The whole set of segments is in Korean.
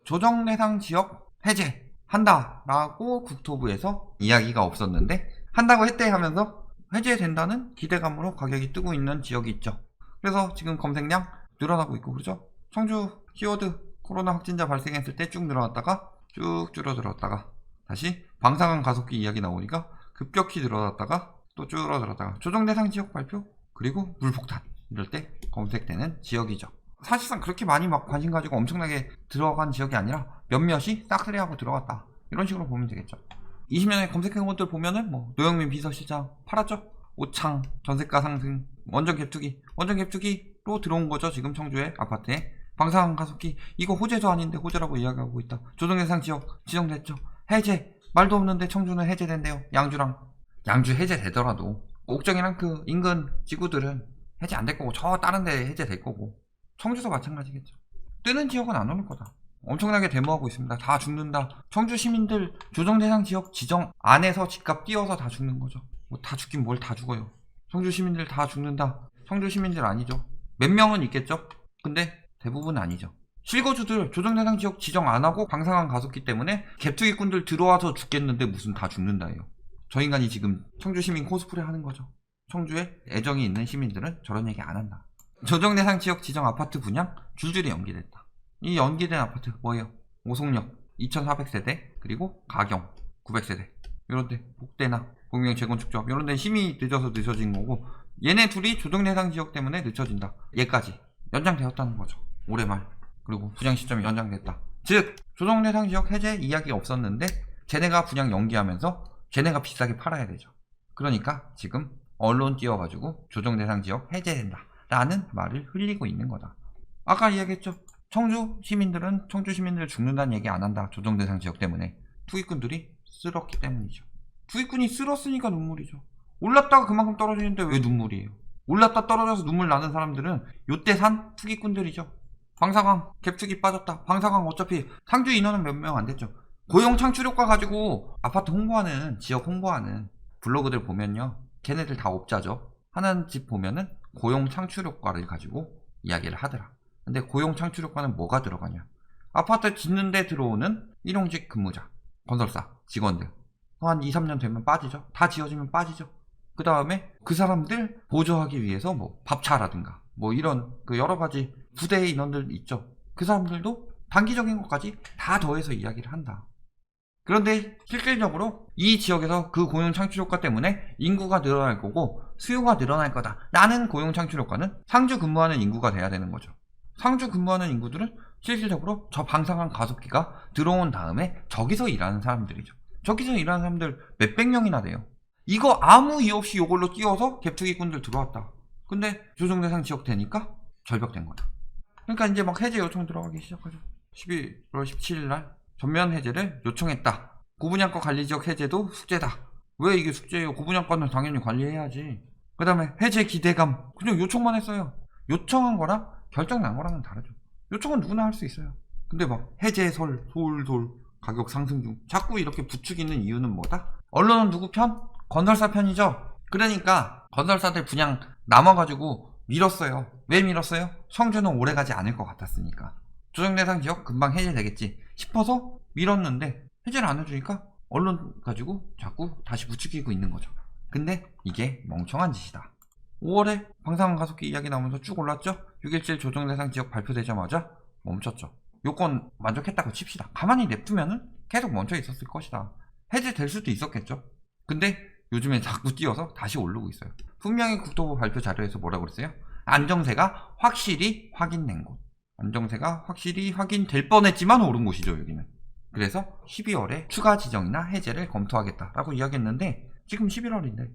조정 대상 지역 해제한다라고 국토부에서 이야기가 없었는데 한다고 했대 하면서 해제된다는 기대감으로 가격이 뜨고 있는 지역이 있죠. 그래서 지금 검색량 늘어나고 있고 그러죠. 청주 키워드 코로나 확진자 발생했을 때 쭉 늘어났다가 쭉 줄어들었다가 다시 방사능 가속기 이야기 나오니까 급격히 늘어났다가 또 줄어들었다가 조정 대상 지역 발표 그리고 물폭탄 이럴 때 검색되는 지역이죠. 사실상 그렇게 많이 막 관심 가지고 엄청나게 들어간 지역이 아니라 몇몇이 싹쓸이하고 들어갔다 이런 식으로 보면 되겠죠. 20년에 검색한 것들 보면은 뭐 노영민 비서실장 팔았죠. 오창 전세가 상승 원전 갭투기로 들어온 거죠. 지금 청주의 아파트에 방사능 가속기 이거 호재도 아닌데 호재라고 이야기하고 있다. 조정 대상 지역 지정됐죠. 해제 말도 없는데 청주는 해제된대요. 양주 해제되더라도 옥정이랑 그 인근 지구들은 해제 안 될 거고 저 다른 데 해제될 거고 청주도 마찬가지겠죠. 뜨는 지역은 안 오는 거다. 엄청나게 데모하고 있습니다. 다 죽는다. 청주 시민들 조정 대상 지역 지정 안에서 집값 뛰어서 다 죽는 거죠. 뭐 다 죽긴 뭘 다 죽어요. 청주 시민들 다 죽는다. 청주 시민들 아니죠. 몇 명은 있겠죠. 근데 대부분 아니죠. 실거주들 조정 대상 지역 지정 안 하고 방사능 가속기 때문에 갭투기꾼들 들어와서 죽겠는데 무슨 다 죽는다예요. 저 인간이 지금 청주 시민 코스프레 하는 거죠. 청주에 애정이 있는 시민들은 저런 얘기 안 한다. 조정 대상 지역 지정 아파트 분양 줄줄이 연기됐다. 이 연기된 아파트 뭐예요? 오송역 2400세대 그리고 가경 900세대 이런데 복대나 공명 재건축조합 이런데 힘이 늦어서 늦어진 거고 얘네 둘이 조정 대상 지역 때문에 늦춰진다. 얘까지 연장되었다는 거죠. 올해 말 그리고 분양 시점이 연장됐다. 즉 조정 대상 지역 해제 이야기가 없었는데 쟤네가 분양 연기하면서 쟤네가 비싸게 팔아야 되죠. 그러니까 지금 언론 띄워가지고 조정 대상 지역 해제된다 라는 말을 흘리고 있는 거다. 아까 이야기했죠. 청주 시민들 죽는다는 얘기 안 한다. 조정 대상 지역 때문에 투기꾼들이 쓸었기 때문이죠. 투기꾼이 쓸었으니까 눈물이죠. 올랐다가 그만큼 떨어지는데 왜 눈물이에요? 올랐다 떨어져서 눈물 나는 사람들은 요때 산 투기꾼들이죠. 방사강 갭투기 빠졌다. 방사강 어차피 상주 인원은 몇 명 안 됐죠. 고용 창출 효과 가지고 아파트 홍보하는 지역 홍보하는 블로그들 보면요. 걔네들 다 업자죠. 하는 집 보면은 고용 창출 효과를 가지고 이야기를 하더라. 근데 고용 창출 효과는 뭐가 들어가냐? 아파트 짓는데 들어오는 일용직 근무자, 건설사, 직원들 한 2, 3년 되면 빠지죠. 다 지어지면 빠지죠. 그 다음에 그 사람들 보조하기 위해서 뭐 밥차라든가 뭐 이런 그 여러 가지 부대 인원들 있죠. 그 사람들도 단기적인 것까지 다 더해서 이야기를 한다. 그런데 실질적으로 이 지역에서 그 고용 창출 효과 때문에 인구가 늘어날 거고 수요가 늘어날 거다 라는 고용 창출 효과는 상주 근무하는 인구가 돼야 되는 거죠. 상주 근무하는 인구들은 실질적으로 저 방사능 가속기가 들어온 다음에 저기서 일하는 사람들이죠. 저기서 일하는 사람들 몇백 명이나 돼요. 이거 아무 이유 없이 이걸로 띄워서 갭투기꾼들 들어왔다. 근데 조정 대상 지역 되니까 절벽된 거다. 그러니까 이제 막 해제 요청 들어가기 시작하죠. 11월 17일 날 전면 해제를 요청했다. 고분양가 관리지역 해제도 숙제다. 왜 이게 숙제예요? 고분양가는 당연히 관리해야지. 그 다음에 해제 기대감. 그냥 요청만 했어요. 요청한 거랑 결정 난 거랑은 다르죠. 요청은 누구나 할 수 있어요. 근데 막 해제 솔솔 가격 상승 중 자꾸 이렇게 부추기는 이유는 뭐다? 언론은 누구 편? 건설사 편이죠. 그러니까 건설사들 분양 남아가지고 밀었어요. 왜 밀었어요? 청주는 오래가지 않을 것 같았으니까. 조정 대상 지역 금방 해제되겠지 싶어서 밀었는데 해제를 안 해주니까 언론 가지고 자꾸 다시 부추기고 있는 거죠. 근데 이게 멍청한 짓이다. 5월에 방사능 가속기 이야기 나오면서 쭉 올랐죠. 6.17 조정 대상 지역 발표되자마자 멈췄죠. 요건 만족했다고 칩시다. 가만히 냅두면은 계속 멈춰 있었을 것이다. 해제될 수도 있었겠죠. 근데 요즘에 자꾸 뛰어서 다시 오르고 있어요. 분명히 국토부 발표 자료에서 뭐라고 그랬어요? 안정세가 확실히 확인된 곳. 안정세가 확실히 확인될 뻔했지만 오른 곳이죠, 여기는. 그래서 12월에 추가 지정이나 해제를 검토하겠다라고 이야기했는데 지금 11월인데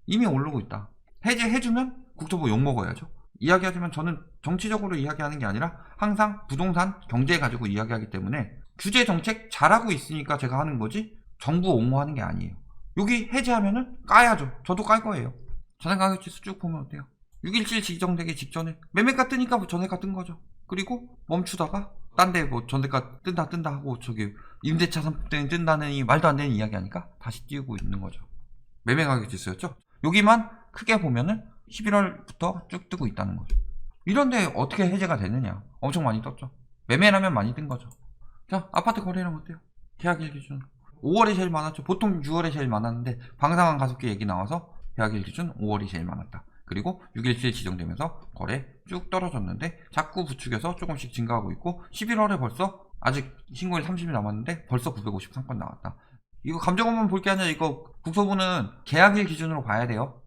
이미 오르고 있다. 해제해주면 국토부 욕먹어야죠. 이야기하지만 저는 정치적으로 이야기하는 게 아니라 항상 부동산 경제 가지고 이야기하기 때문에 규제 정책 잘하고 있으니까 제가 하는 거지 정부 옹호하는 게 아니에요. 여기 해제하면은 까야죠. 저도 깔 거예요. 전세가격지수 쭉 보면 어때요? 6.17 지정되기 직전에 매매가 뜨니까 전세가 뜬 거죠. 그리고 멈추다가 딴 데 뭐 전세가 뜬다 하고 저기 임대차 선폭등이 뜬다는 이 말도 안 되는 이야기 하니까 다시 띄우고 있는 거죠. 매매가격지수였죠. 여기만 크게 보면은 11월부터 쭉 뜨고 있다는 거죠. 이런데 어떻게 해제가 되느냐. 엄청 많이 떴죠. 매매라면 많이 뜬 거죠. 자, 아파트 거래량 어때요? 계약일 기준 5월이 제일 많았죠. 보통 6월에 제일 많았는데 방상한 가속기 얘기 나와서 계약일 기준 5월이 제일 많았다. 그리고 6일치에 지정되면서 거래 쭉 떨어졌는데 자꾸 부축해서 조금씩 증가하고 있고 11월에 벌써 아직 신고일 30일 남았는데 벌써 953건 나왔다. 이거 감정원만 볼 게 아니라 이거 국토부는 계약일 기준으로 봐야 돼요.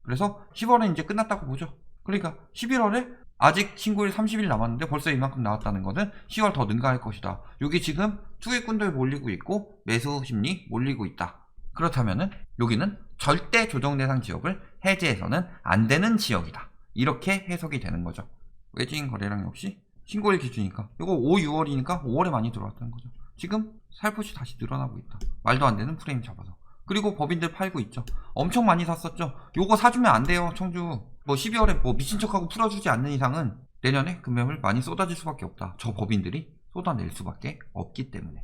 그래서 10월에 이제 끝났다고 보죠. 그러니까 11월에 아직 신고일 30일 남았는데 벌써 이만큼 나왔다는 것은 10월 더 능가할 것이다. 여기 지금 투기꾼들 몰리고 있고 매수 심리 몰리고 있다. 그렇다면은 여기는 절대 조정 대상 지역을 해제해서는 안 되는 지역이다. 이렇게 해석이 되는 거죠. 외진 거래량 역시 신고일 기준이니까 이거 5, 6월이니까 5월에 많이 들어왔다는 거죠. 지금 살포시 다시 늘어나고 있다. 말도 안 되는 프레임 잡아서. 그리고 법인들 팔고 있죠. 엄청 많이 샀었죠. 요거 사주면 안 돼요. 청주 뭐 12월에 뭐 미친 척하고 풀어주지 않는 이상은 내년에 금매물 많이 쏟아질 수밖에 없다. 저 법인들이 쏟아낼 수밖에 없기 때문에.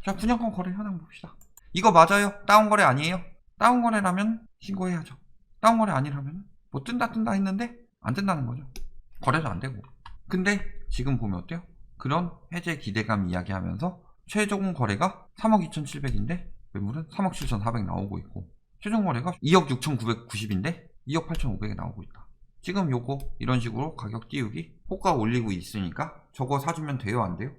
자, 분양권 거래 현황 봅시다. 이거 맞아요? 다운거래 아니에요? 다운거래라면 신고해야죠. 다운거래 아니라면 뭐 뜬다 했는데 안 뜬다는 거죠. 거래도 안 되고. 근데 지금 보면 어때요? 그런 해제 기대감 이야기하면서 최종 거래가 3억 2,700인데 매물은 3억 7,400 나오고 있고 최종 거래가 2억 6,990인데 2억 8,500에 나오고 있다. 지금 요거 이런 식으로 가격 띄우기 호가 올리고 있으니까 저거 사주면 돼요? 안 돼요?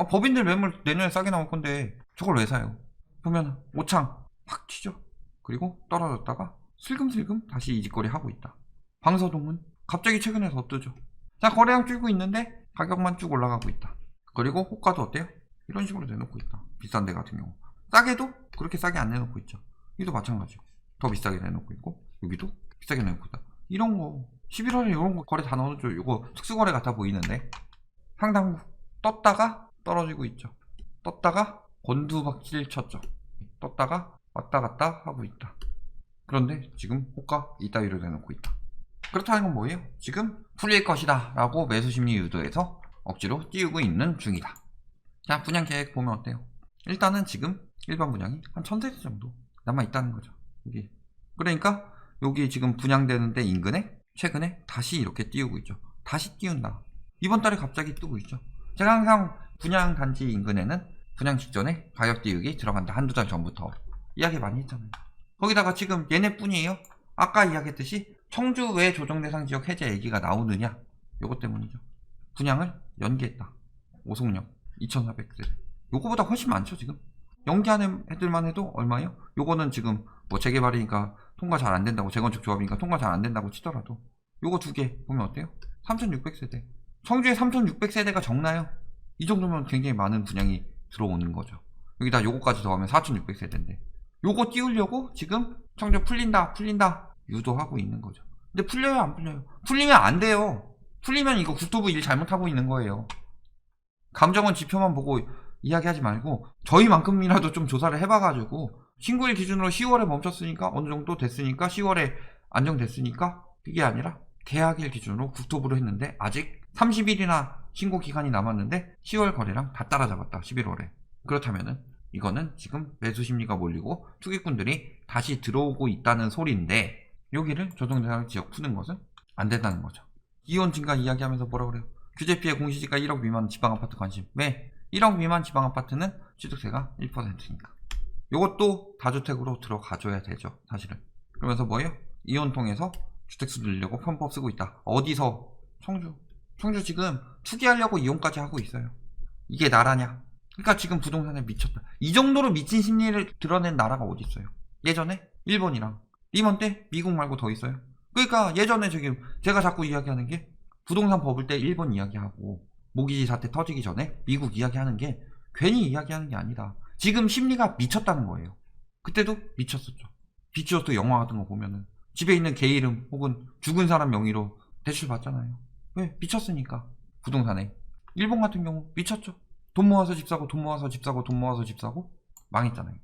법인들 매물 내년에 싸게 나올 건데 저걸 왜 사요? 보면 오창 확 튀죠. 그리고 떨어졌다가 슬금슬금 다시 이직거리 하고 있다. 방서동은 갑자기 최근에 더 뜨죠. 자, 거래량 줄고 있는데 가격만 쭉 올라가고 있다. 그리고 호가도 어때요? 이런 식으로 내놓고 있다. 비싼 데 같은 경우 싸게도 그렇게 싸게 안 내놓고 있죠. 여기도 마찬가지고 더 비싸게 내놓고 있고 여기도 비싸게 내놓고 있다. 이런 거 11월에 이런 거 거래 다 넣어줘. 이거 특수거래 같아 보이는데 상당부 떴다가 떨어지고 있죠. 떴다가 곤두박질 쳤죠. 떴다가 왔다 갔다 하고 있다. 그런데 지금 호가 이따위로 내놓고 있다. 그렇다는 건 뭐예요? 지금 풀릴 것이다 라고 매수심리 유도해서 억지로 띄우고 있는 중이다. 자, 분양 계획 보면 어때요? 일단은 지금 일반 분양이 한 1000세대 정도 남아있다는 거죠. 여기. 그러니까 여기 지금 분양되는데 인근에 최근에 다시 이렇게 띄우고 있죠. 다시 띄운다. 이번 달에 갑자기 뜨고 있죠. 제가 항상 분양 단지 인근에는 분양 직전에 가격 띄우기 들어간다. 한두 달 전부터 이야기 많이 했잖아요. 거기다가 지금 얘네뿐이에요. 아까 이야기했듯이 청주 왜 조정 대상 지역 해제 얘기가 나오느냐? 요것 때문이죠. 분양을 연기했다. 오송역 2400세대. 요거보다 훨씬 많죠 지금. 연기하는 애들만 해도 얼마예요? 요거는 지금 뭐 재개발이니까 통과 잘 안 된다고, 재건축 조합이니까 통과 잘 안 된다고 치더라도 요거 두 개 보면 어때요? 3600세대. 청주에 3600세대가 적나요? 이 정도면 굉장히 많은 분양이 들어오는 거죠. 여기다 요거까지 더하면 4600세대인데 요거 띄우려고 지금 청주 풀린다 유도하고 있는 거죠. 근데 풀려요 안 풀려요? 풀리면 안 돼요. 풀리면 이거 국토부 일 잘못하고 있는 거예요. 감정원 지표만 보고 이야기하지 말고 저희만큼이라도 좀 조사를 해봐가지고 신고일 기준으로 10월에 멈췄으니까 어느 정도 됐으니까 10월에 안정됐으니까 그게 아니라 계약일 기준으로 국토부로 했는데 아직 30일이나 신고 기간이 남았는데 10월 거래량 다 따라잡았다. 11월에. 그렇다면은 이거는 지금 매수 심리가 몰리고 투기꾼들이 다시 들어오고 있다는 소리인데 여기를 조정대상 지역 푸는 것은 안 된다는 거죠. 이혼 증가 이야기하면서 뭐라 그래요? 규제 피해 공시지가 1억 미만 지방아파트 관심. 왜? 1억 미만 지방아파트는 취득세가 1%니까. 요것도 다주택으로 들어가줘야 되죠. 사실은. 그러면서 뭐예요? 이혼 통해서 주택수 늘리려고 편법 쓰고 있다. 어디서? 청주 지금 투기하려고 이혼까지 하고 있어요. 이게 나라냐? 그러니까 지금 부동산에 미쳤다. 이 정도로 미친 심리를 드러낸 나라가 어디 있어요? 예전에 일본이랑 리먼 때 미국 말고 더 있어요. 그러니까 예전에 지금 제가 자꾸 이야기하는 게 부동산 버블 때 일본 이야기하고 모기지 사태 터지기 전에 미국 이야기하는 게 괜히 이야기하는 게 아니다. 지금 심리가 미쳤다는 거예요. 그때도 미쳤었죠. 비치오토 영화 같은 거 보면은 집에 있는 개 이름 혹은 죽은 사람 명의로 대출 받잖아요. 왜? 미쳤으니까. 부동산에. 일본 같은 경우 미쳤죠. 돈 모아서 집 사고 돈 모아서 집 사고 돈 모아서 집 사고 망했잖아요.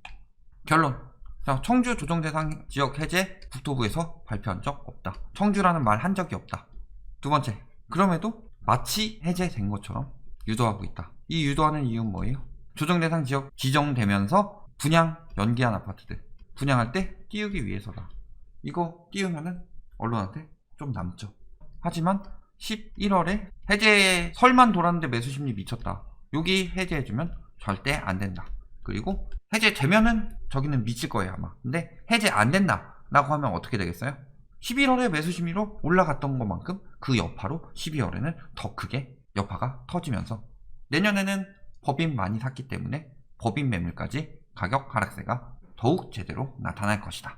결론. 자, 청주 조정 대상 지역 해제 국토부에서 발표한 적 없다. 청주라는 말 한 적이 없다. 두 번째. 그럼에도 마치 해제된 것처럼 유도하고 있다. 이 유도하는 이유는 뭐예요? 조정 대상 지역 지정되면서 분양 연기한 아파트들 분양할 때 띄우기 위해서다. 이거 띄우면은 언론한테 좀 남죠. 하지만 11월에 해제 설만 돌았는데 매수 심리 미쳤다. 여기 해제해주면 절대 안 된다. 그리고 해제되면은 저기는 미칠 거예요 아마. 근데 해제 안 된다 라고 하면 어떻게 되겠어요? 11월에 매수 심리로 올라갔던 것만큼 그 여파로 12월에는 더 크게 여파가 터지면서 내년에는 법인 많이 샀기 때문에 법인 매물까지 가격 하락세가 더욱 제대로 나타날 것이다.